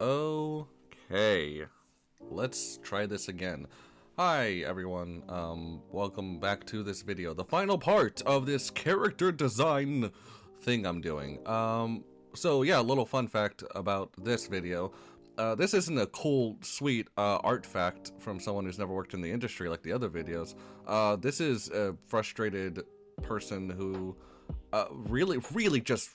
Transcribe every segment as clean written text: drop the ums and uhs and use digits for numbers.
Okay, let's try this again. Hi everyone, welcome back to this video, the final part of this character design thing I'm doing. So yeah, a little fun fact about this video. This isn't a cool, sweet art fact from someone who's never worked in the industry like the other videos. This is a frustrated person who really just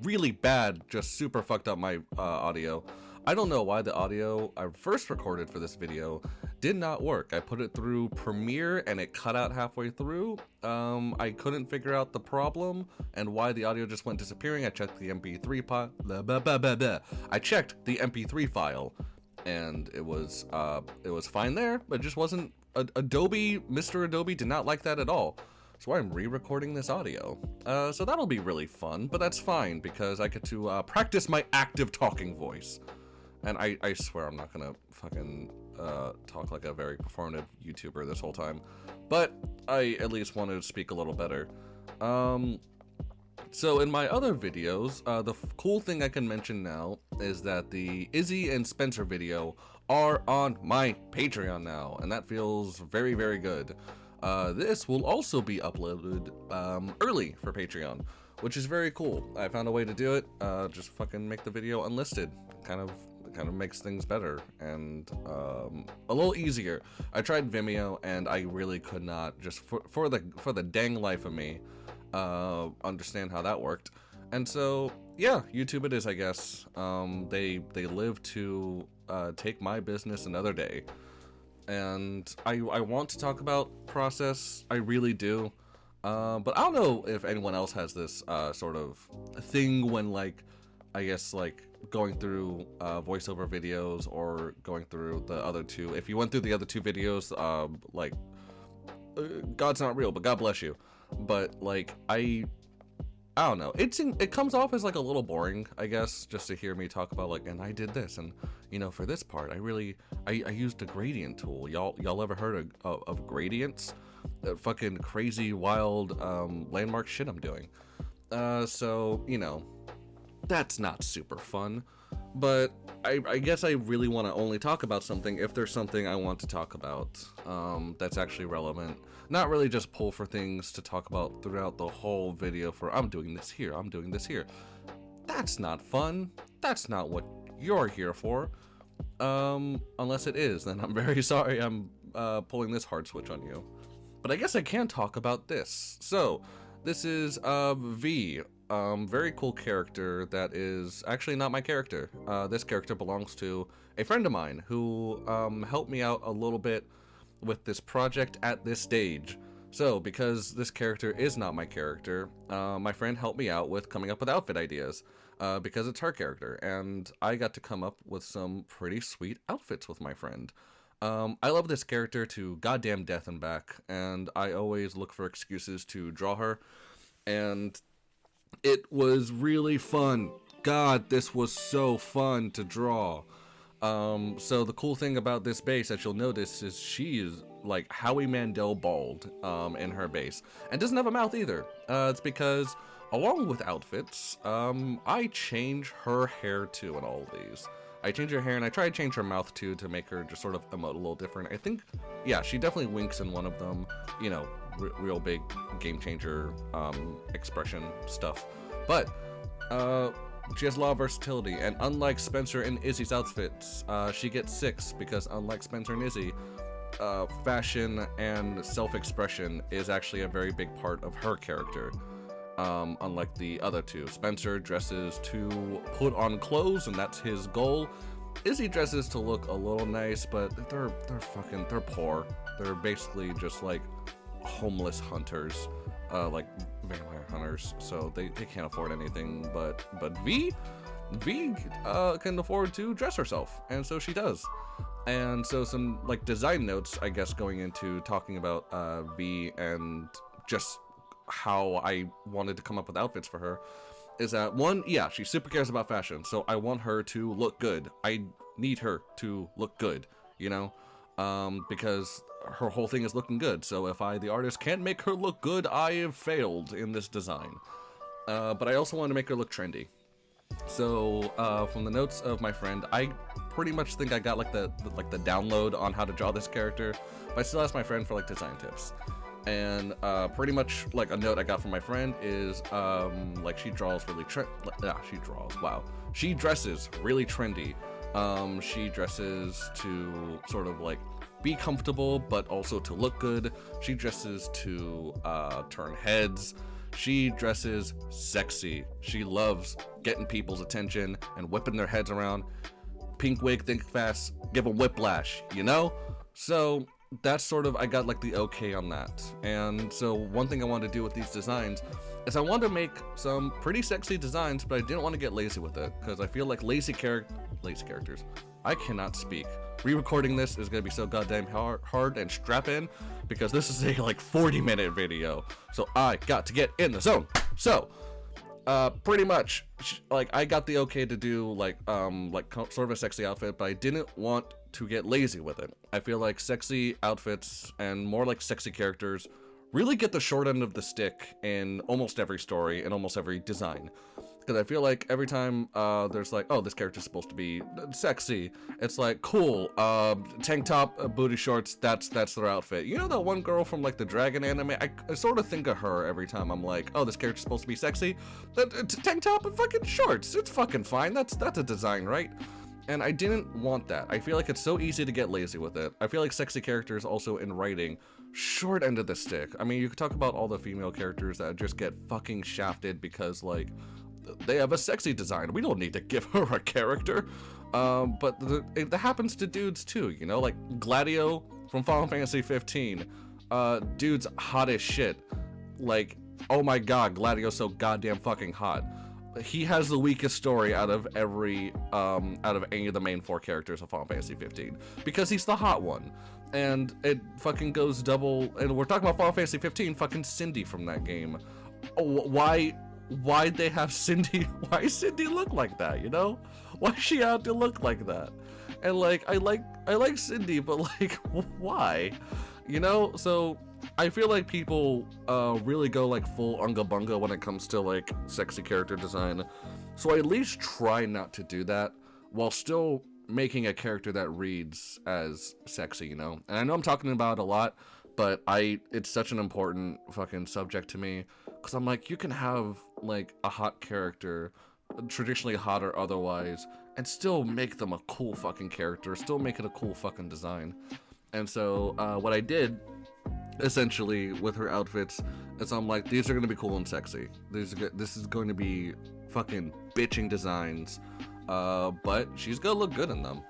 really bad, just super fucked up my audio. I don't know why the audio I first recorded for this video did not work. I put it through Premiere and it cut out halfway through. I couldn't figure out the problem and why the audio just went disappearing. I checked the MP3 I checked the MP3 file and it was fine there, but it just wasn't. Adobe, Mr. Adobe did not like that at all. So I'm re-recording this audio. So that'll be really fun, but that's fine because I get to practice my active talking voice. And I swear I'm not gonna fucking talk like a very performative YouTuber this whole time. But I at least wanted to speak a little better. So in my other videos, the cool thing I can mention now is that the Izzy and Spencer video are on my Patreon now, and that feels very, very good. This will also be uploaded early for Patreon, which is very cool. I found a way to do it. Just fucking make the video unlisted. Kind of makes things better and a little easier. I tried Vimeo and I really could not, just for the dang life of me, understand how that worked. And so yeah, YouTube it is, I guess. They live to take my business another day. And I want to talk about process, I really do, but I don't know if anyone else has this sort of thing when, like, I guess, like, going through voiceover videos or going through the other two. If you went through the other two videos, God's not real, but God bless you. But, like, I don't know. It comes off as like a little boring, I guess, just to hear me talk about like, and I did this, and you know, for this part, I used a gradient tool. Y'all ever heard of gradients? Fucking crazy, wild, landmark shit I'm doing. So you know, that's not super fun. But I guess I really want to only talk about something if there's something I want to talk about that's actually relevant. Not really just pull for things to talk about throughout the whole video for I'm doing this here, I'm doing this here. That's not fun. That's not what you're here for. Unless it is, then I'm very sorry I'm pulling this hard switch on you. But I guess I can talk about this. So, this is V. Very cool character that is actually not my character. This character belongs to a friend of mine who helped me out a little bit with this project at this stage. So because this character is not my character, my friend helped me out with coming up with outfit ideas because it's her character, and I got to come up with some pretty sweet outfits with my friend. I love this character to goddamn death and back, and I always look for excuses to draw her, and it was really fun. God, this was so fun to draw. So the cool thing about this base that you'll notice is she is like Howie Mandel bald in her base, and doesn't have a mouth either. It's because along with outfits, I change her hair too in all of these. I change her hair and I try to change her mouth too to make her just sort of emote a little different. I think, yeah, she definitely winks in one of them, you know, real big game changer expression stuff. But she has a lot of versatility, and unlike Spencer and Izzy's outfits, she gets 6 because unlike Spencer and Izzy, fashion and self-expression is actually a very big part of her character. Unlike the other two, Spencer dresses to put on clothes, and that's his goal. Izzy dresses to look a little nice, but they're poor. They're basically just like homeless hunters, like vampire hunters, so they can't afford anything. But V can afford to dress herself, and so she does. And so some like design notes, I guess, going into talking about V and just how I wanted to come up with outfits for her is that, one, yeah, she super cares about fashion, so I want her to look good. I need her to look good, you know, because her whole thing is looking good. So if I, the artist, can't make her look good, I have failed in this design. But I also want to make her look trendy. So from the notes of my friend, I pretty much think I got like the download on how to draw this character, but I still asked my friend for like design tips. And pretty much like a note I got from my friend is like she draws really she dresses really trendy. She dresses to sort of like be comfortable, but also to look good. She dresses to turn heads. She dresses sexy. She loves getting people's attention and whipping their heads around. Pink wig, think fast, give them whiplash, you know? So that's sort of, I got like the okay on that. And so one thing I wanted to do with these designs is I wanted to make some pretty sexy designs, but I didn't want to get lazy with it, because I feel like lazy characters. I cannot speak. Re-recording this is gonna be so goddamn hard and strap in, because this is a like 40-minute video, so I got to get in the zone. So pretty much like I got the okay to do like sort of a sexy outfit, but I didn't want to get lazy with it. I feel like sexy outfits and more like sexy characters really get the short end of the stick in almost every story and almost every design. Because I feel like every time there's like, oh, this character's supposed to be sexy, it's like, cool, tank top, booty shorts, that's their outfit. You know that one girl from like the Dragon anime? I sort of think of her every time I'm like, oh, this character's supposed to be sexy. Tank top and fucking shorts, it's fucking fine. That's a design, right? And I didn't want that. I feel like it's so easy to get lazy with it. I feel like sexy characters also in writing, short end of the stick. I mean, you could talk about all the female characters that just get fucking shafted because like, they have a sexy design. We don't need to give her a character. But it happens to dudes too, you know? Like Gladio from Final Fantasy 15. Dude's hot as shit. Like, oh my god, Gladio's so goddamn fucking hot. He has the weakest story out of any of the main 4 characters of Final Fantasy 15. Because he's the hot one. And it fucking goes double, and we're talking about Final Fantasy 15, fucking Cindy from that game. Why'd they have Cindy? Why Cindy look like that, you know? Why she had to look like that? And like, I like Cindy, but like, why? You know? So I feel like people really go like full unga bunga when it comes to like sexy character design. So I at least try not to do that while still making a character that reads as sexy, you know? And I know I'm talking about it a lot, but it's such an important fucking subject to me, because I'm like, you can have like a hot character, traditionally hot or otherwise, and still make them a cool fucking character, still make it a cool fucking design. And so what I did essentially with her outfits is I'm like, these are gonna be cool and sexy. This is going to be fucking bitching designs, but she's gonna look good in them.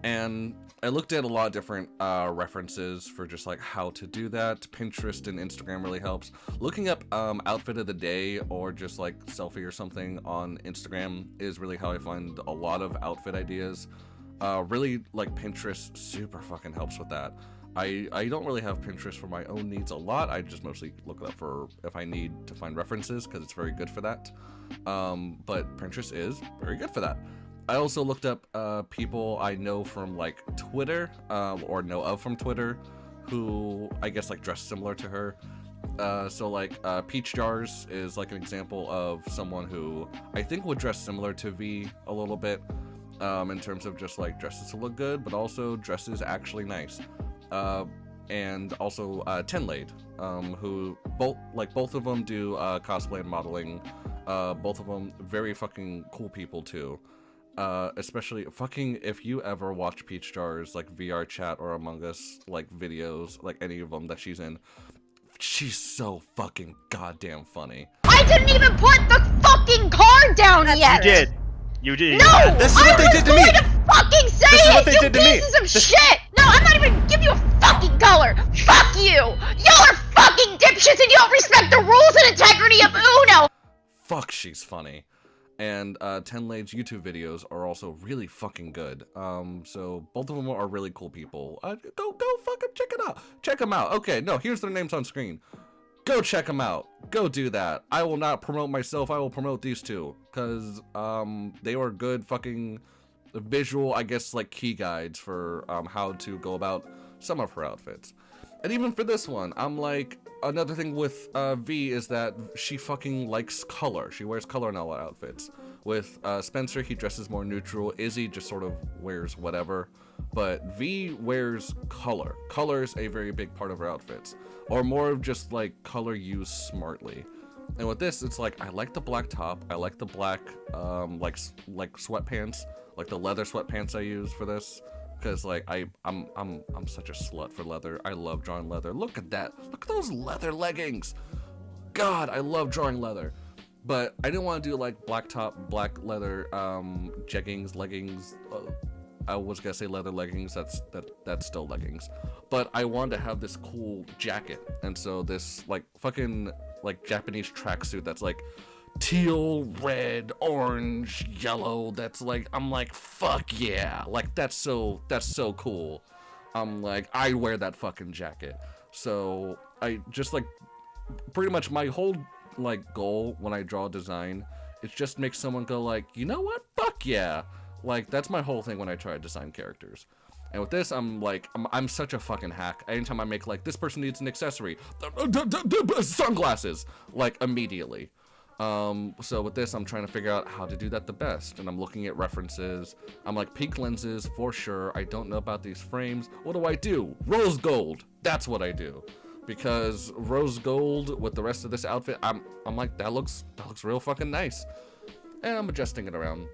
And I looked at a lot of different references for just like how to do that. Pinterest and Instagram really helps. Looking up outfit of the day or just like selfie or something on Instagram is really how I find a lot of outfit ideas. Really like Pinterest super fucking helps with that. I don't really have Pinterest for my own needs a lot. I just mostly look it up for if I need to find references, because it's very good for that. But Pinterest is very good for that. I also looked up people I know from like Twitter, or know of from Twitter, who I guess like dress similar to her. So like Peach Jars is like an example of someone who I think would dress similar to V a little bit, in terms of just like dresses to look good, but also dresses actually nice. And also Tenlade, who both of them do cosplay and modeling. Both of them very fucking cool people too. Especially fucking if you ever watch Peach Jar's like VR chat or Among Us like videos, like any of them that she's in, she's so fucking goddamn funny. I didn't even put the fucking card down yet! You did. No! This is what they did to me! I was going to fucking say this is what they you did to me! pieces of shit! No, I'm not even giving you a fucking color! Fuck you! Y'all are fucking dipshits and you don't respect the rules and integrity of Uno! Fuck, she's funny. And Tenlade's YouTube videos are also really fucking good. So both of them are really cool people. Go fucking check it out. Check them out. Okay, no, here's their names on screen. Go check them out. Go do that. I will not promote myself. I will promote these two, because they were good fucking visual, I guess, like key guides for how to go about some of her outfits. And even for this one, I'm like, another thing with V is that she fucking likes color. She wears color in all her outfits, With Spencer, he dresses more neutral. Izzy just sort of wears whatever. But V wears color. Color is a very big part of her outfits. Or more of just like color used smartly. And with this, it's like, I like the black top. I like the black, like sweatpants, like the leather sweatpants I use for this. Because like I'm such a slut for leather. I love drawing leather. Look at that. Look at those leather leggings. God, I love drawing leather. But I didn't want to do like black top, black leather, jeggings, leggings. I was gonna say leather leggings. That's still leggings. But I wanted to have this cool jacket, and so this like fucking like Japanese tracksuit that's like teal, red, orange, yellow. That's like, I'm like, fuck yeah, like that's so cool. I'm like, I wear that fucking jacket. So I just like, pretty much my whole like goal when I draw a design, it's just make someone go like, you know what, fuck yeah. Like that's my whole thing when I try to design characters. And with this, I'm like, I'm such a fucking hack. Anytime I make like, this person needs an accessory, sunglasses, like immediately. So with this, I'm trying to figure out how to do that the best. And I'm looking at references. I'm like, peak lenses for sure. I don't know about these frames. What do? Rose gold. That's what I do. Because rose gold with the rest of this outfit, I'm like, that looks real fucking nice. And I'm adjusting it around.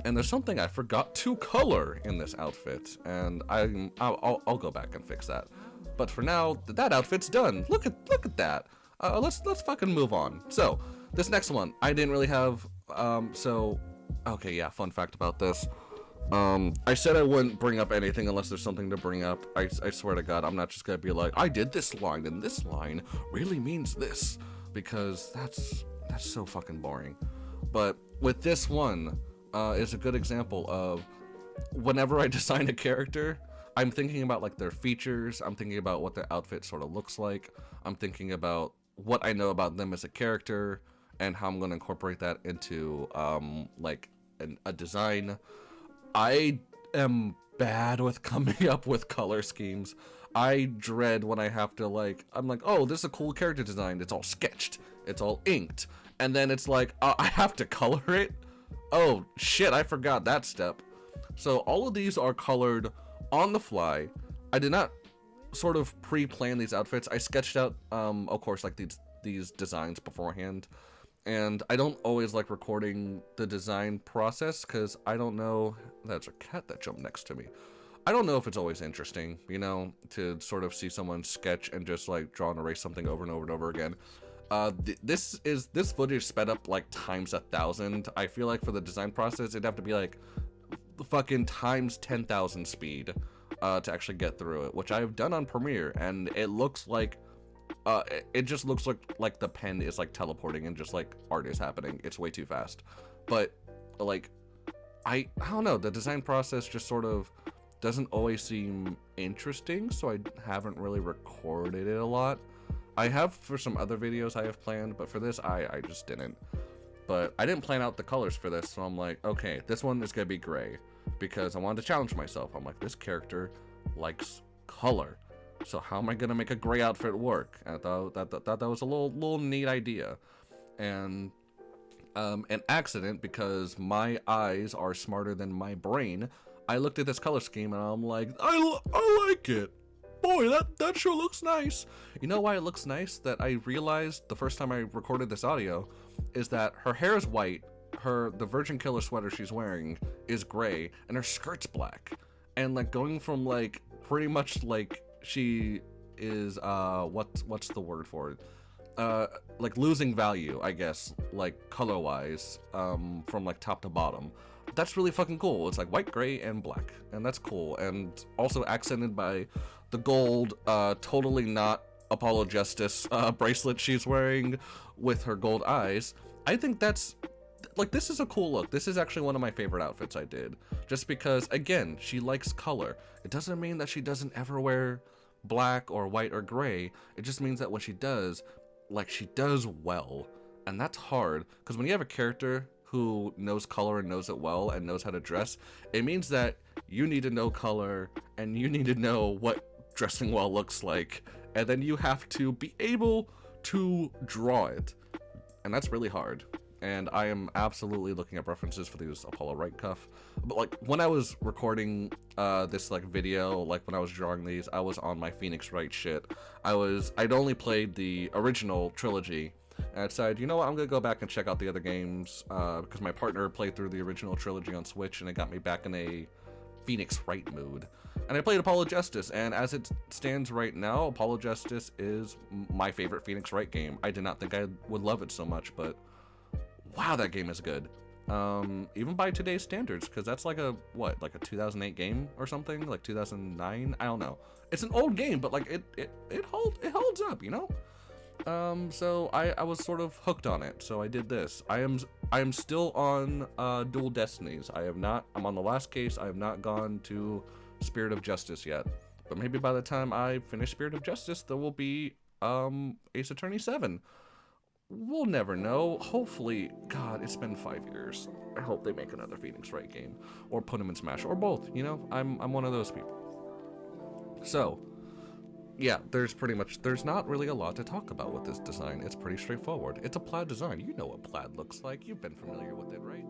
And there's something I forgot to color in this outfit, and I'll go back and fix that. But for now, that outfit's done. Look at that. Let's fucking move on. So this next one, I didn't really have. Okay, yeah. Fun fact about this. I said I wouldn't bring up anything unless there's something to bring up. I swear to God, I'm not just gonna be like, I did this line, and this line really means this, because that's so fucking boring. But with this one. Is a good example of whenever I design a character, I'm thinking about like their features, I'm thinking about what their outfit sort of looks like, I'm thinking about what I know about them as a character and how I'm going to incorporate that into like a design. I am bad with coming up with color schemes. I dread when I have to like, I'm like, oh, this is a cool character design, it's all sketched, it's all inked, and then it's like, I have to color it. Oh shit, I forgot that step. So all of these are colored on the fly. I did not sort of pre-plan these outfits. I sketched out, of course, like these designs beforehand. And I don't always like recording the design process because I don't know. That's a cat that jumped next to me. I don't know if it's always interesting, you know, to sort of see someone sketch and just like draw and erase something over and over and over again. This footage sped up like times 1,000. I feel like for the design process, it'd have to be like fucking times 10,000 speed to actually get through it, which I've done on Premiere, and it looks like it just looks like the pen is like teleporting and just like art is happening. It's way too fast. But like I don't know, the design process just sort of doesn't always seem interesting, so I haven't really recorded it a lot. I have for some other videos I have planned, but for this, I just didn't. But I didn't plan out the colors for this, so I'm like, okay, this one is gonna be gray, because I wanted to challenge myself. I'm like, this character likes color, so how am I gonna make a gray outfit work? And I thought that was a little neat idea, and an accident, because my eyes are smarter than my brain. I looked at this color scheme and I'm like, I like it. Boy, that sure looks nice. You know why it looks nice? That I realized the first time I recorded this audio is that her hair is white, the Virgin Killer sweater she's wearing is gray, and her skirt's black. And like going from like pretty much like she is what's the word for it? Like losing value, I guess, like color wise, from like top to bottom. That's really fucking cool. It's like white, gray, and black, and that's cool. And also accented by the gold, totally not Apollo Justice bracelet she's wearing with her gold eyes. I think that's like, this is a cool look. This is actually one of my favorite outfits I did, just because again, she likes color. It doesn't mean that she doesn't ever wear black or white or gray. It just means that when she does, like, she does well, and that's hard, because when you have a character who knows color and knows it well and knows how to dress, it means that you need to know color and you need to know what dressing well looks like, and then you have to be able to draw it, and that's really hard. and I am absolutely looking up references for these Apollo right cuff. But like when I was recording this like video, like when I was drawing these, I was on my Phoenix Wright shit. I'd only played the original trilogy, and I decided, you know what, I'm gonna go back and check out the other games because my partner played through the original trilogy on Switch, and it got me back in a Phoenix Wright mood. And I played Apollo Justice, and as it stands right now, Apollo Justice is my favorite Phoenix Wright game. I did not think I would love it so much, but wow, that game is good. Even by today's standards, because that's like a 2008 game or something, like 2009. I don't know. It's an old game, but like it holds up, you know. So I was sort of hooked on it. So I did this. I am still on Dual Destinies. I'm on the last case. I have not gone to Spirit of Justice yet. But maybe by the time I finish Spirit of Justice, there will be Ace Attorney 7. We'll never know. Hopefully, God, it's been 5 years. I hope they make another Phoenix Wright game, or put them in Smash, or both. You know, I'm one of those people. So, yeah, there's not really a lot to talk about with this design. It's pretty straightforward. It's a plaid design. You know what plaid looks like. You've been familiar with it, right?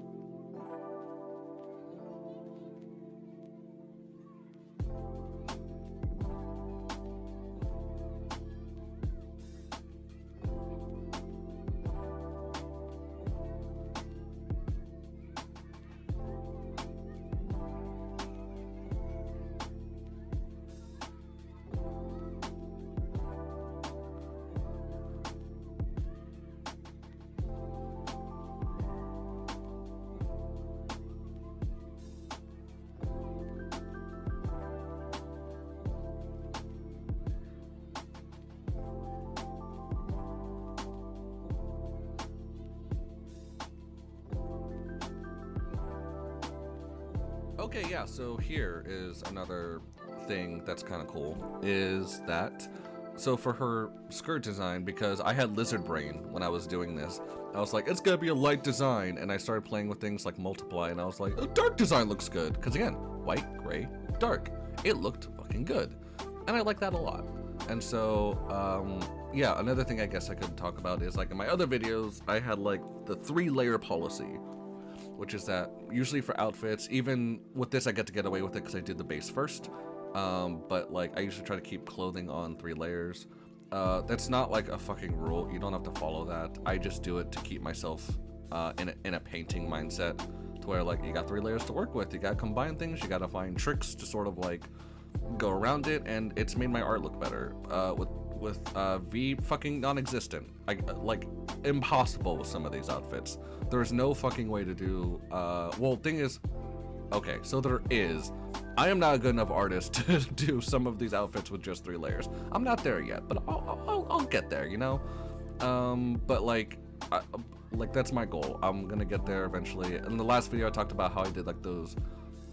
Okay, yeah, so here is another thing that's kind of cool, is that, so for her skirt design, because I had lizard brain when I was doing this, I was like, it's gonna be a light design, and I started playing with things like multiply, and I was like, a dark design looks good, because again, white, gray, dark. It looked fucking good, and I like that a lot. And so, yeah, another thing I guess I could talk about is, like, in my other videos, I had, like, the 3-layer policy, which is that usually for outfits, even with this I get away with it because I did the base first, but like I usually try to keep clothing on 3 layers. That's not like a fucking rule, you don't have to follow that. I just do it to keep myself in a painting mindset, to where like you got 3 layers to work with, you gotta combine things, you gotta find tricks to sort of like go around it, and it's made my art look better. With V fucking non-existent. Like impossible with some of these outfits. There's no fucking way to do, well, thing is, okay, so there is. I am not a good enough artist to do some of these outfits with just 3 layers. I'm not there yet, but I'll get there, you know? But like that's my goal. I'm gonna get there eventually. In the last video I talked about how I did like those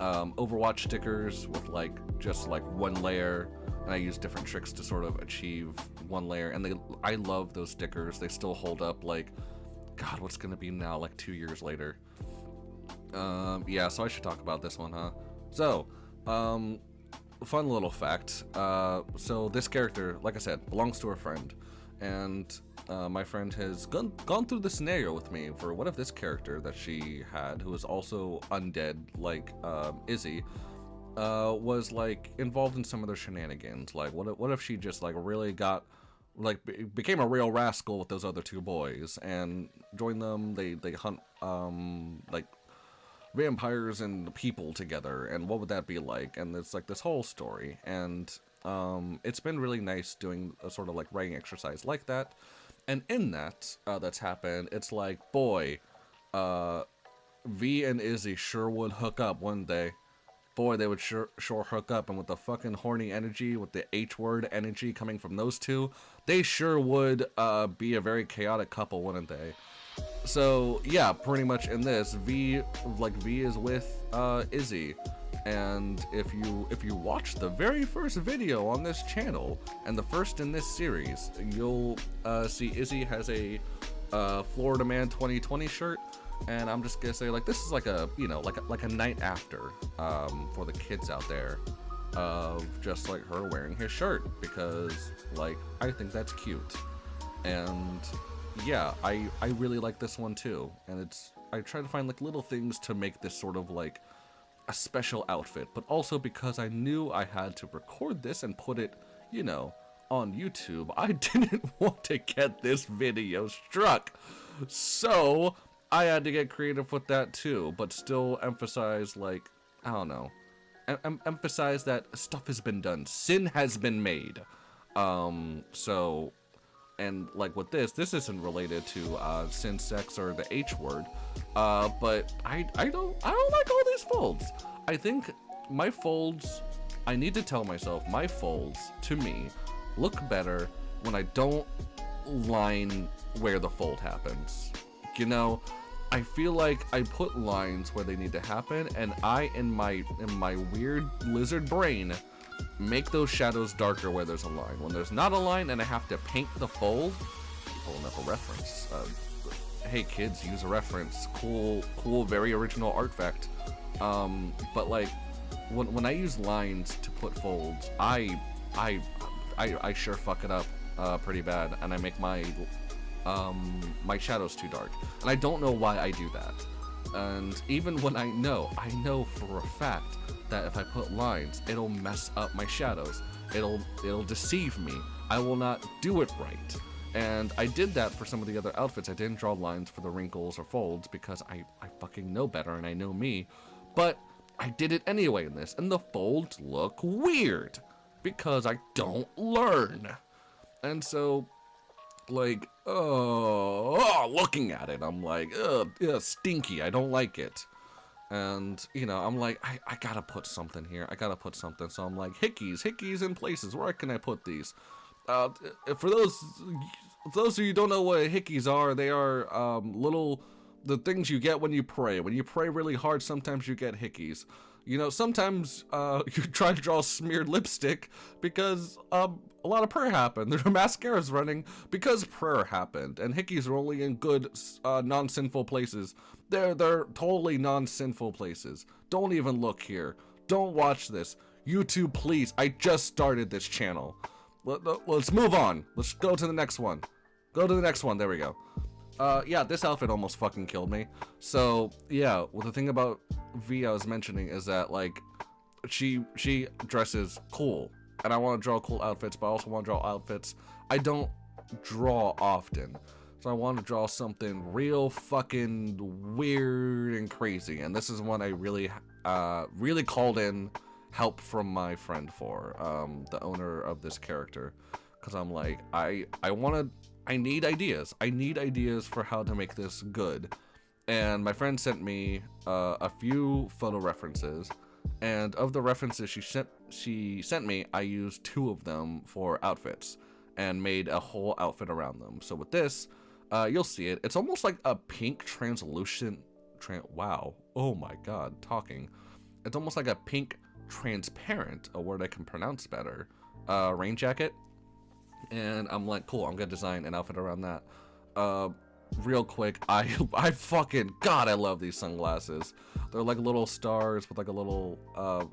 Overwatch stickers with like just like 1 layer, and I use different tricks to sort of achieve 1 layer, and I love those stickers. They still hold up, like, God, what's gonna be now, like 2 years later. Yeah, so I should talk about this one, huh? So, fun little fact. So this character, like I said, belongs to a friend, and my friend has gone through the scenario with me for what if this character that she had, who was also undead, like Izzy, was like involved in some of their shenanigans. Like, what if she just like really got like became a real rascal with those other 2 boys and joined them? They hunt like vampires and people together, and what would that be like? And it's like this whole story, and it's been really nice doing a sort of like writing exercise like that. And in that that's happened, it's like, boy, V and Izzy sure would hook up one day. Boy, they would sure hook up, and with the fucking horny energy, with the H-word energy coming from those 2, they sure would be a very chaotic couple, wouldn't they? So yeah, pretty much in this, V is with Izzy, and if you watch the very first video on this channel, and the first in this series, you'll see Izzy has a Florida Man 2020 shirt. And I'm just gonna say, like, this is like a, you know, like a night after for the kids out there, of just like her wearing his shirt, because like I think that's cute. And yeah, I really like this one too, and I try to find like little things to make this sort of like a special outfit, but also because I knew I had to record this and put it, you know, on YouTube, I didn't want to get this video struck. So I had to get creative with that too, but still emphasize, like, I don't know, emphasize that stuff has been done, sin has been made. So, and like with this isn't related to sin, sex, or the H word, but I don't like all these folds. I think my folds, I need to tell myself my folds to me look better when I don't line where the fold happens. You know, I feel like I put lines where they need to happen, and I, in my weird lizard brain, make those shadows darker where there's a line. When there's not a line and I have to paint the fold, pulling up a reference. Hey kids, use a reference. Cool, very original artifact. But like, when I use lines to put folds, I sure fuck it up pretty bad, and I make my shadows too dark, and I don't know why I do that. And even when I know for a fact that if I put lines, it'll mess up my shadows. It'll deceive me. I will not do it right. And I did that for some of the other outfits. I didn't draw lines for the wrinkles or folds because I fucking know better and I know me. But I did it anyway in this, and the folds look weird because I don't learn. And so, like, looking at it, I'm like, stinky, I don't like it. And, you know, I'm like, I gotta put something here, so I'm like, hickeys in places, where can I put these? For those of you who don't know what hickeys are, they are, the things you get when you pray. When you pray really hard, sometimes you get hickeys. You know, sometimes you try to draw smeared lipstick because a lot of prayer happened. Their mascara's running because prayer happened, and hickeys are only in good, non-sinful places. They're totally non-sinful places. Don't even look here. Don't watch this. YouTube, please. I just started this channel. Let's move on. Let's go to the next one. There we go. Yeah, this outfit almost fucking killed me. So, yeah, well, the thing about V I was mentioning is that, like, she dresses cool, and I want to draw cool outfits, but I also want to draw outfits I don't draw often. So I want to draw something real fucking weird and crazy, and this is one I really called in help from my friend for, the owner of this character, because I'm like, I need ideas. I need ideas for how to make this good. And my friend sent me a few photo references, and of the references she sent me, I used 2 of them for outfits and made a whole outfit around them. So with this, you'll see it. It's almost like a pink translucent, wow, oh my god, talking. It's almost like a pink transparent, a word I can pronounce better, rain jacket. And I'm like, cool, I'm gonna design an outfit around that. Real quick, I fucking, god, I love these sunglasses. They're like little stars with like a little,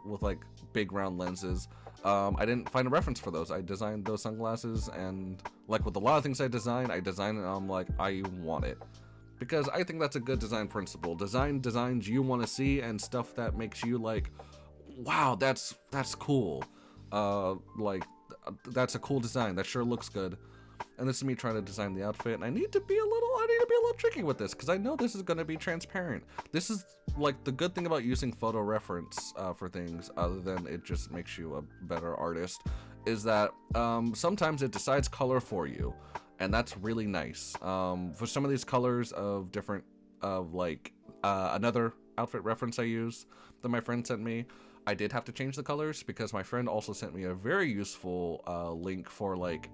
with like big round lenses. I didn't find a reference for those. I designed those sunglasses, and like with a lot of things I design it, and I'm like, I want it. Because I think that's a good design principle. Design designs you want to see, and stuff that makes you like, wow, that's cool. Like, that's a cool design. That sure looks good. And this is me trying to design the outfit, and I need to be a little tricky with this, because I know this is going to be transparent. This is like the good thing about using photo reference for things, other than it just makes you a better artist, is that sometimes it decides color for you, and that's really nice. For some of these colors of different, another outfit reference I use that my friend sent me, I did have to change the colors, because my friend also sent me a very useful link for like,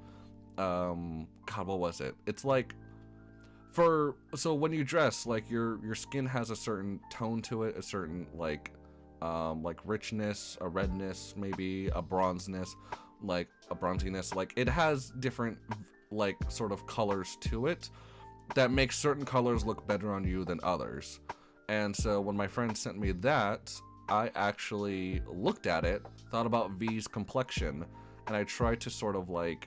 god, what was it? It's like, so when you dress, like your skin has a certain tone to it, a certain like richness, a redness, maybe a bronzeness, like a bronziness, like it has different like sort of colors to it that makes certain colors look better on you than others. And so when my friend sent me that, I actually looked at it, thought about V's complexion, and I tried to sort of like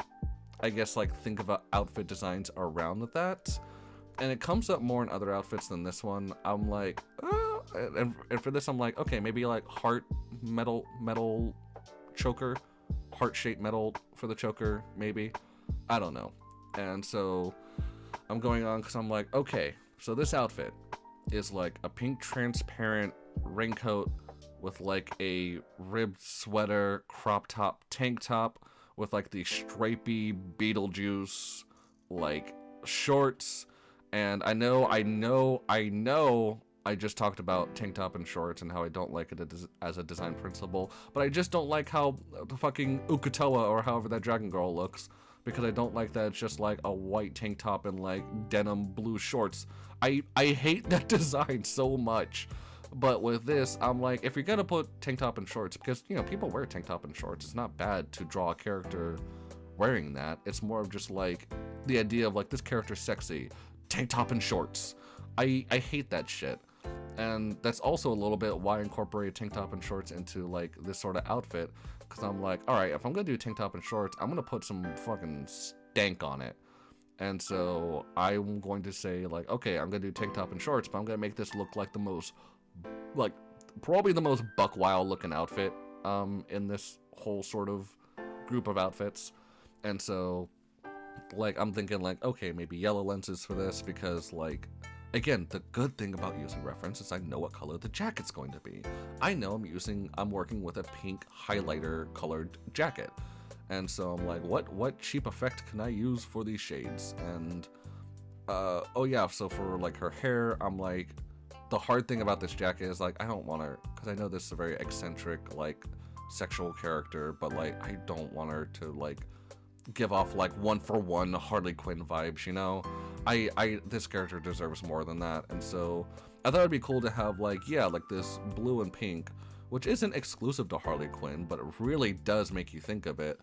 I guess, like, think of outfit designs around that. And it comes up more in other outfits than this one. I'm like, and for this, I'm like, okay, maybe like heart metal choker, heart-shaped metal for the choker, maybe. I don't know. And so I'm going on because I'm like, okay, so this outfit is like a pink transparent raincoat with like a ribbed sweater, crop top, tank top with like the stripy Beetlejuice like shorts. And I know I just talked about tank top and shorts and how I don't like it as a design principle, but I just don't like how the fucking Ukutoa, or however that dragon girl looks, because I don't like that it's just like a white tank top and like denim blue shorts. I hate that design so much. But with this, I'm like, if you're gonna put tank top and shorts, because, you know, people wear tank top and shorts, it's not bad to draw a character wearing that. It's more of just like the idea of like, this character's sexy, tank top and shorts. I hate that shit. And that's also a little bit why I incorporate tank top and shorts into like this sort of outfit, because I'm like, all right, if I'm gonna do tank top and shorts, I'm gonna put some fucking stank on it. And so I'm going to say like, okay, I'm gonna do tank top and shorts, but I'm gonna make this look like the most, like, probably the most buck wild looking outfit in this whole sort of group of outfits. And so like, I'm thinking like, okay, maybe yellow lenses for this, because like, again, the good thing about using reference is I know what color the jacket's going to be. I know I'm working with a pink highlighter colored jacket. And so I'm like, what cheap effect can I use for these shades? And oh yeah, so for like her hair, I'm like, the hard thing about this jacket is like, I don't want her, because I know this is a very eccentric like sexual character, but like, I don't want her to like give off like one-for-one Harley Quinn vibes, you know? This character deserves more than that. And so I thought it'd be cool to have like, yeah, like this blue and pink, which isn't exclusive to Harley Quinn, but it really does make you think of it.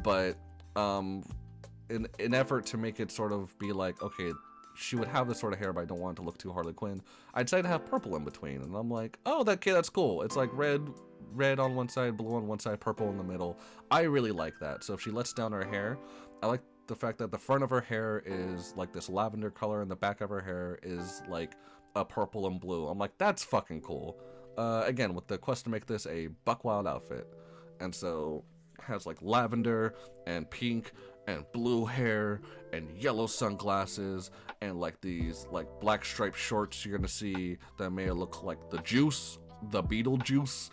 But in an effort to make it sort of be like, okay, she would have this sort of hair, but I don't want it to look too Harley Quinn, I decided to have purple in between. And I'm like, oh, that's cool. It's like red on one side, blue on one side, purple in the middle. I really like that. So if she lets down her hair, I like the fact that the front of her hair is like this lavender color and the back of her hair is like a purple and blue. I'm like, that's fucking cool. Again, with the quest to make this a buck wild outfit. And so it has like lavender and pink and blue hair and yellow sunglasses and like these like black striped shorts you're gonna see that may look like the juice, the Beetlejuice,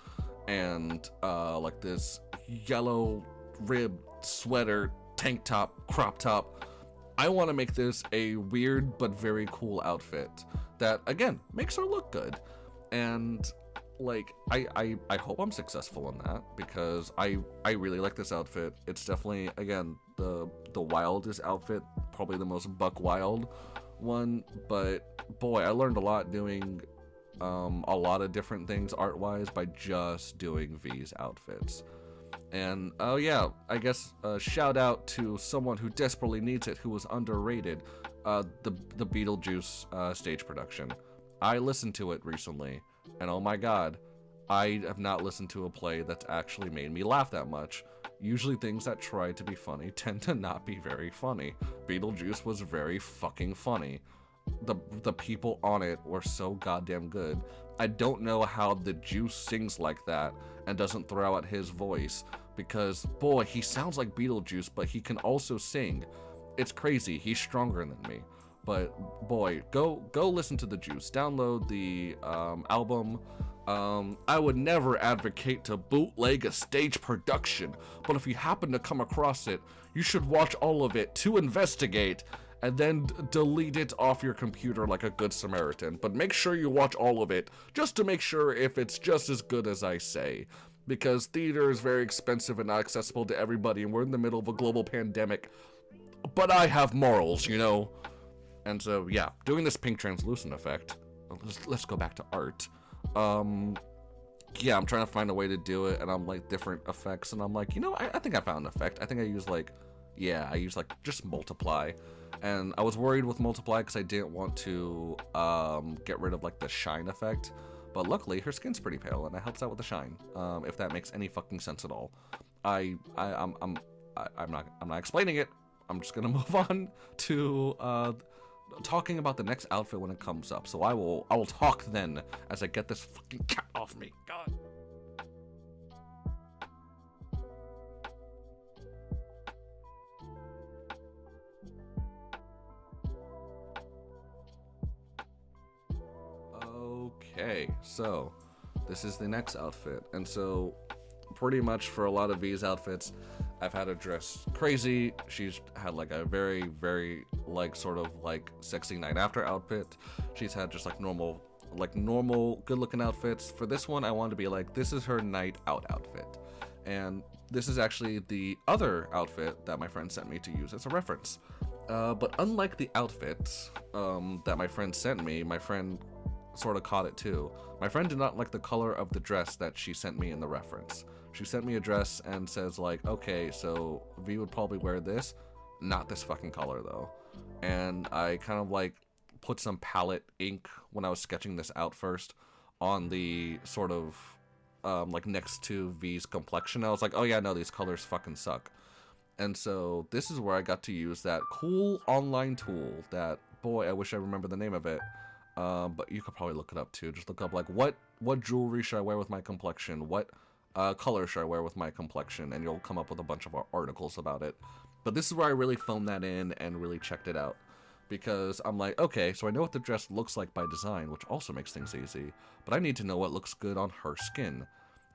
and like this yellow ribbed sweater, tank top, crop top. I want to make this a weird but very cool outfit that, again, makes her look good. And like, I hope I'm successful in that, because I really like this outfit. It's definitely, again, the wildest outfit, probably the most buck wild one. But boy, I learned a lot doing a lot of different things art-wise by just doing V's outfits. And oh yeah, I guess shout out to someone who desperately needs it, who was underrated, the Beetlejuice stage production. I listened to it recently, and oh my god, I have not listened to a play that's actually made me laugh that much. Usually things that try to be funny tend to not be very funny. Beetlejuice was very fucking funny. The people on it were so goddamn good. I don't know how the Juice sings like that and doesn't throw out his voice, because boy, he sounds like Beetlejuice, but he can also sing. It's crazy. He's stronger than me. But boy, go listen to the Juice. Download the album. I would never advocate to bootleg a stage production, but if you happen to come across it, you should watch all of it to investigate, and then delete it off your computer like a good Samaritan. But make sure you watch all of it, just to make sure if it's just as good as I say. Because theater is very expensive and not accessible to everybody, and we're in the middle of a global pandemic. But I have morals, you know? And so, yeah, doing this pink translucent effect. Let's go back to art. Yeah, I'm trying to find a way to do it, and I'm like, different effects, and I'm like, you know, I think I found an effect. I think I use like just multiply. And I was worried with multiply because I didn't want to get rid of like the shine effect, but luckily her skin's pretty pale and it helps out with the shine. If that makes any fucking sense at all. I'm not explaining it. I'm just gonna move on to talking about the next outfit when it comes up. So I will talk then as I get this fucking cat off me. God. Okay, so this is the next outfit, and so pretty much for a lot of V's outfits, I've had her dress crazy. She's had like a very like sort of like sexy night after outfit. She's had just like normal good looking outfits. For this one, I wanted to be like, this is her night out outfit, and this is actually the other outfit that my friend sent me to use as a reference. But unlike the outfit that my friend sent me, my friend sort of caught it too. My friend did not like the color of the dress that she sent me in the reference. She sent me a dress and says like, okay, so V would probably wear this, not this fucking color though. And I kind of like put some palette ink when I was sketching this out first on the sort of like next to V's complexion. I was like, oh yeah, no, these colors fucking suck. And so this is where I got to use that cool online tool that, boy, I wish I remember the name of it. But you could probably look it up too. Just look up like what jewelry should I wear with my complexion? What color should I wear with my complexion? And you'll come up with a bunch of articles about it. But this is where I really phoned that in and really checked it out. Because I'm like, okay, so I know what the dress looks like by design, which also makes things easy. But I need to know what looks good on her skin.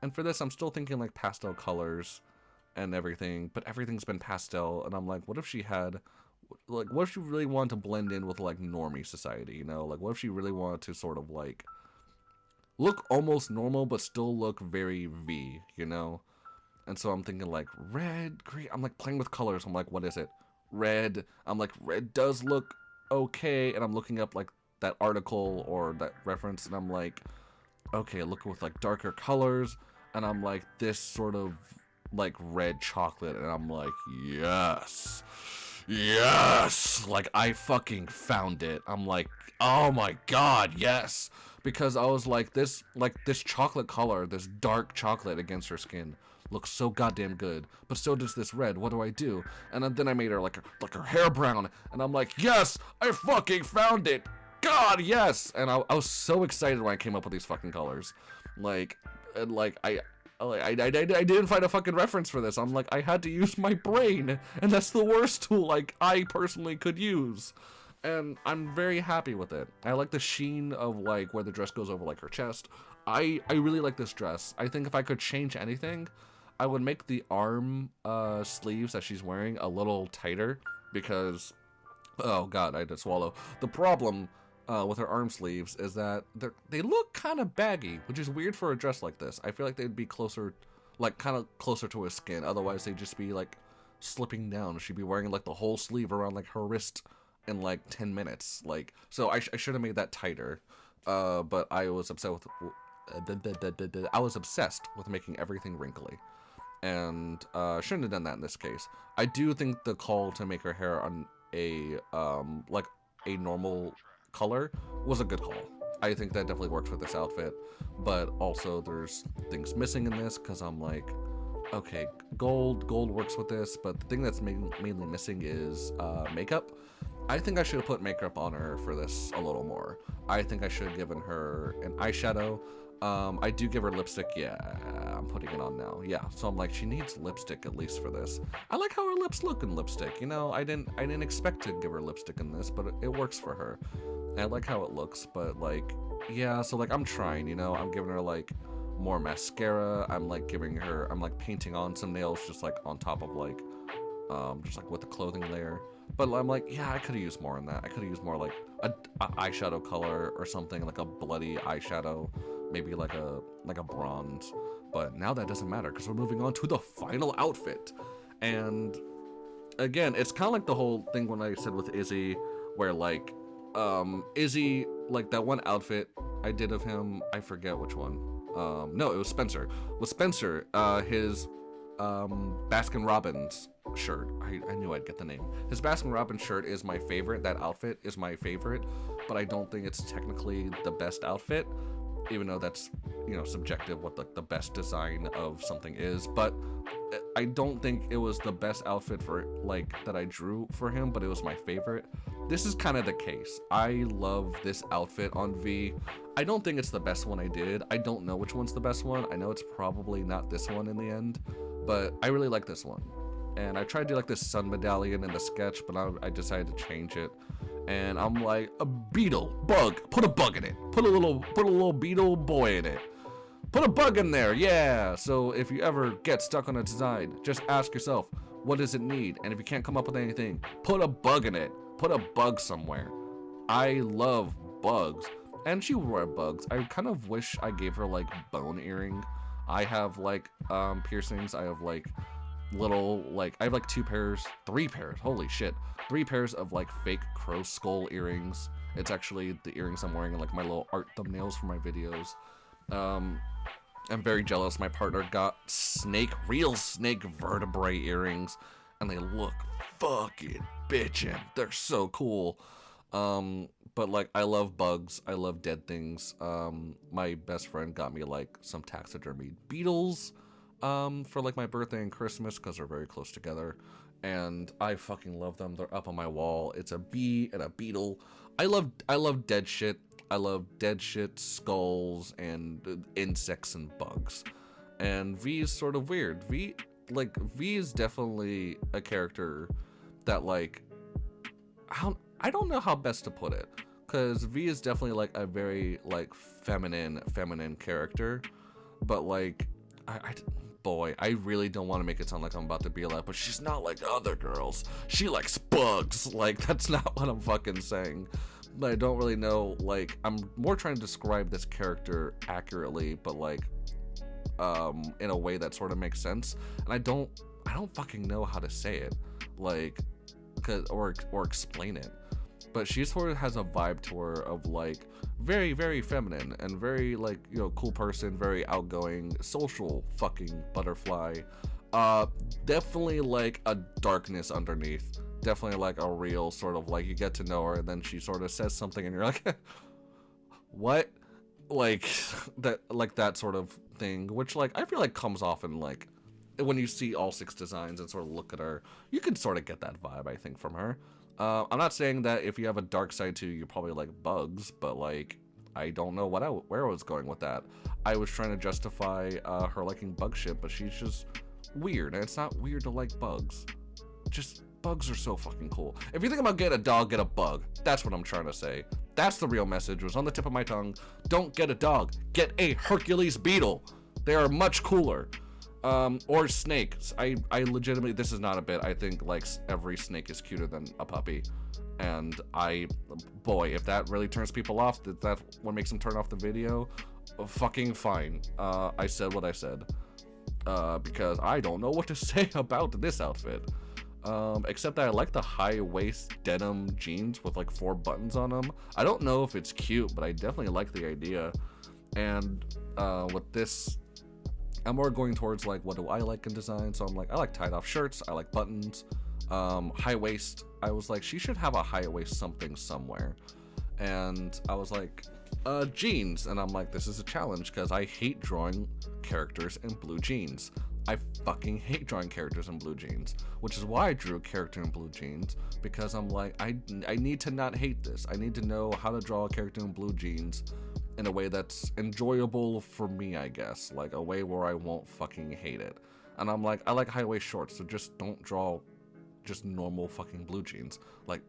And for this, I'm still thinking like pastel colors and everything. But everything's been pastel. And I'm like, what if she had... like, what if she really wanted to blend in with, like, normie society, you know? Like, what if she really wanted to sort of, like, look almost normal, but still look very V, you know? And so I'm thinking, like, red, green. I'm, like, playing with colors. I'm like, what is it? Red. I'm like, red does look okay. And I'm looking up, like, that article or that reference, and I'm like, okay, look with, like, darker colors. And I'm like, this sort of, like, red chocolate. And I'm like, yes. Yes! Like, I fucking found it. I'm like, oh my god, yes! Because I was like, this chocolate color, this dark chocolate against her skin looks so goddamn good. But so does this red. What do I do? And then I made her like her hair brown. And I'm like, yes! I fucking found it! God, yes! And I was so excited when I came up with these fucking colors. I didn't find a fucking reference for this. I'm like, I had to use my brain, and that's the worst tool, like, I personally could use. And I'm very happy with it. I like the sheen of, like, where the dress goes over, like, her chest. I really like this dress. I think if I could change anything, I would make the arm sleeves that she's wearing a little tighter, because, oh god, I had to swallow. The problem with her arm sleeves is that they look kind of baggy, which is weird for a dress like this. I feel like they'd be closer, like kind of closer to her skin. Otherwise, they'd just be like slipping down. She'd be wearing like the whole sleeve around like her wrist in like 10 minutes. Like, so I should have made that tighter. But I was upset with, I was obsessed with making everything wrinkly. And shouldn't have done that in this case. I do think the call to make her hair on a like a normal color was a good call. I think that definitely works with this outfit, but also there's things missing in this because I'm like, okay, gold works with this, but the thing that's mainly missing is makeup. I think I should have put makeup on her for this a little more. I think I should have given her an eyeshadow. I do give her lipstick. Yeah, I'm putting it on now. Yeah, so I'm like, she needs lipstick at least for this. I like how her lips look in lipstick. You know, I didn't expect to give her lipstick in this, but it works for her. And I like how it looks, but like, yeah. So like, I'm trying. You know, I'm giving her like more mascara. I'm like painting on some nails just like on top of like, just like with the clothing layer. But I'm like, yeah, I could have used more in that. I could have used more like a eyeshadow color or something, like a bloody eyeshadow. Maybe like a bronze, but now that doesn't matter because we're moving on to the final outfit. And again, it's kind of like the whole thing when I said with Izzy, where like Izzy, like that one outfit I did of him, I forget which one. No, it was Spencer. With Spencer, his Baskin Robbins shirt. I knew I'd get the name. His Baskin Robbins shirt is my favorite. That outfit is my favorite, but I don't think it's technically the best outfit. Even though that's, you know, subjective what the best design of something is. But I don't think it was the best outfit for like that I drew for him, but it was my favorite. This is kind of the case. I love this outfit on V. I don't think it's the best one I did. I don't know which one's the best one. I know it's probably not this one in the end, but I really like this one. And I tried to do like this sun medallion in the sketch, but I decided to change it. And I'm like, a beetle, bug, put a bug in it. Put a little beetle boy in it. Put a bug in there, yeah. So if you ever get stuck on a design, just ask yourself, what does it need? And if you can't come up with anything, put a bug in it. Put a bug somewhere. I love bugs. And she would wear bugs. I kind of wish I gave her like bone earring. I have like piercings. I have like little like I have like 3 pairs, holy shit, 3 pairs of like fake crow skull earrings. It's actually the earrings I'm wearing in like my little art thumbnails for my videos. I'm very jealous. My partner got real snake vertebrae earrings, and they look fucking bitchin'. They're so cool. But like I love bugs, I love dead things. My best friend got me like some taxidermied beetles for like my birthday and Christmas because they're very close together, and I fucking love them. They're up on my wall. It's a bee and a beetle. I love dead shit. I love dead shit, skulls, and insects and bugs. And V is sort of weird. V is definitely a character that like I don't know how best to put it, because V is definitely like a very like feminine character, but like I really don't want to make it sound like I'm about to be like, but she's not like other girls. She likes bugs. Like, that's not what I'm fucking saying. But I don't really know, like, I'm more trying to describe this character accurately, but like, in a way that sort of makes sense. And I don't fucking know how to say it, like, or explain it. But she sort of has a vibe to her of like very, very feminine and very like, you know, cool person, very outgoing, social fucking butterfly. Definitely like a darkness underneath. Definitely like a real sort of like you get to know her and then she sort of says something and you're like, what? Like that sort of thing, which like I feel like comes off in like when you see all 6 designs and sort of look at her, you can sort of get that vibe, I think, from her. I'm not saying that if you have a dark side too, you probably like bugs, but like, I don't know where I was going with that. I was trying to justify her liking bug shit, but she's just weird, and it's not weird to like bugs. Just bugs are so fucking cool. If you think about getting a dog, get a bug. That's what I'm trying to say. That's the real message. It was on the tip of my tongue. Don't get a dog. Get a Hercules beetle. They are much cooler. Or snakes. I legitimately, this is not a bit, I think like every snake is cuter than a puppy, and boy, if that really turns people off, that what makes them turn off the video, fucking fine. I said what I said, because I don't know what to say about this outfit, except that I like the high waist denim jeans with like 4 buttons on them. I don't know if it's cute, but I definitely like the idea. And with this, I'm more going towards like, what do I like in design? So I'm like, I like tied off shirts, I like buttons, high waist. I was like, she should have a high waist something somewhere. And I was like, jeans. And I'm like, this is a challenge because I hate drawing characters in blue jeans. I fucking hate drawing characters in blue jeans, which is why I drew a character in blue jeans, because I'm like, I need to not hate this. I need to know how to draw a character in blue jeans in a way that's enjoyable for me, I guess, like a way where I won't fucking hate it. And I'm like, I like high waist shorts, so just don't draw just normal fucking blue jeans. Like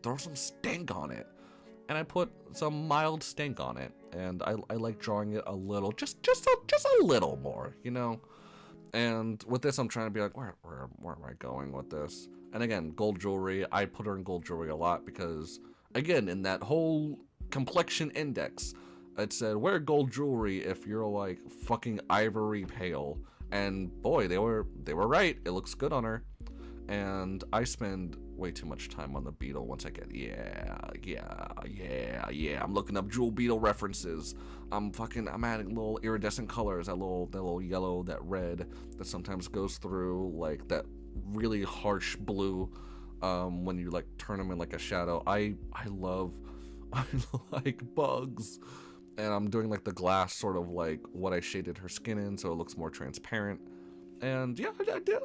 throw some stank on it. And I put some mild stank on it, and I like drawing it a little, just a little more, you know. And with this, I'm trying to be like, where am I going with this? And again, gold jewelry. I put her in gold jewelry a lot because, again, in that whole complexion index, it said wear gold jewelry if you're like fucking ivory pale, and boy, they were right. It looks good on her. And I spend way too much time on the beetle once I get I'm looking up jewel beetle references. I'm adding little iridescent colors, that little yellow, that red that sometimes goes through, like that really harsh blue when you like turn them in like a shadow. I like bugs. And I'm doing like the glass sort of like what I shaded her skin in, so it looks more transparent. And yeah, I did.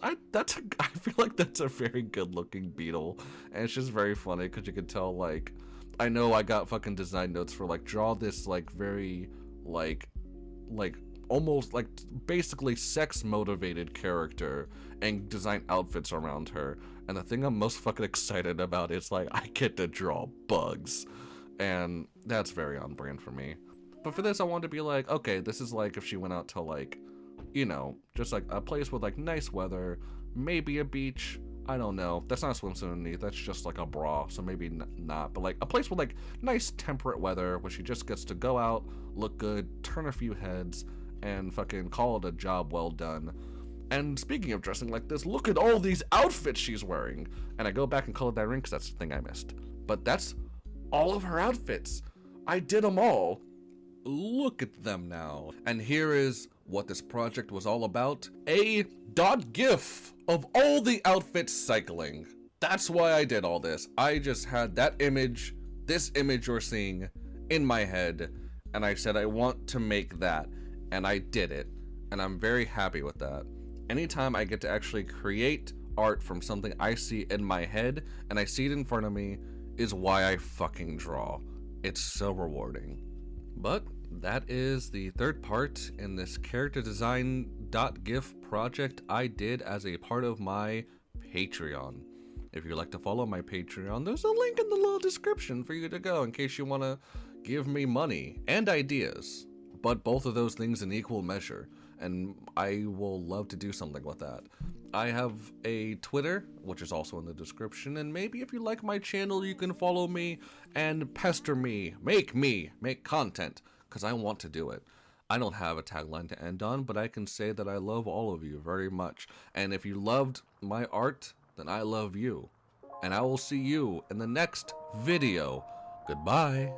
I feel like that's a very good looking beetle, and it's just very funny because you can tell, like, I know I got fucking design notes for like draw this like very like almost like basically sex motivated character and design outfits around her. And the thing I'm most fucking excited about is like I get to draw bugs, and that's very on brand for me. But for this, I wanted to be like, okay, this is like if she went out to like, you know, just like a place with like nice weather, maybe a beach. I don't know. That's not a swimsuit underneath. That's just like a bra, so maybe not. But like a place with like nice temperate weather where she just gets to go out, look good, turn a few heads, and fucking call it a job well done. And speaking of dressing like this, look at all these outfits she's wearing. And I go back and color that in because that's the thing I missed. But that's all of her outfits. I did them all. Look at them now. And here is what this project was all about. A .gif of all the outfits cycling. That's why I did all this. I just had that image, this image you're seeing, in my head, and I said I want to make that, and I did it, and I'm very happy with that. Anytime I get to actually create art from something I see in my head, and I see it in front of me, is why I fucking draw. It's so rewarding. But that is the third part in this character design .gif project I did as a part of my Patreon. If you'd like to follow my Patreon, there's a link in the little description for you to go in case you want to give me money and ideas, but both of those things in equal measure, and I will love to do something with that. I have a Twitter, which is also in the description, and maybe if you like my channel, you can follow me and pester me, make content, because I want to do it. I don't have a tagline to end on, but I can say that I love all of you very much, and if you loved my art, then I love you, and I will see you in the next video. Goodbye.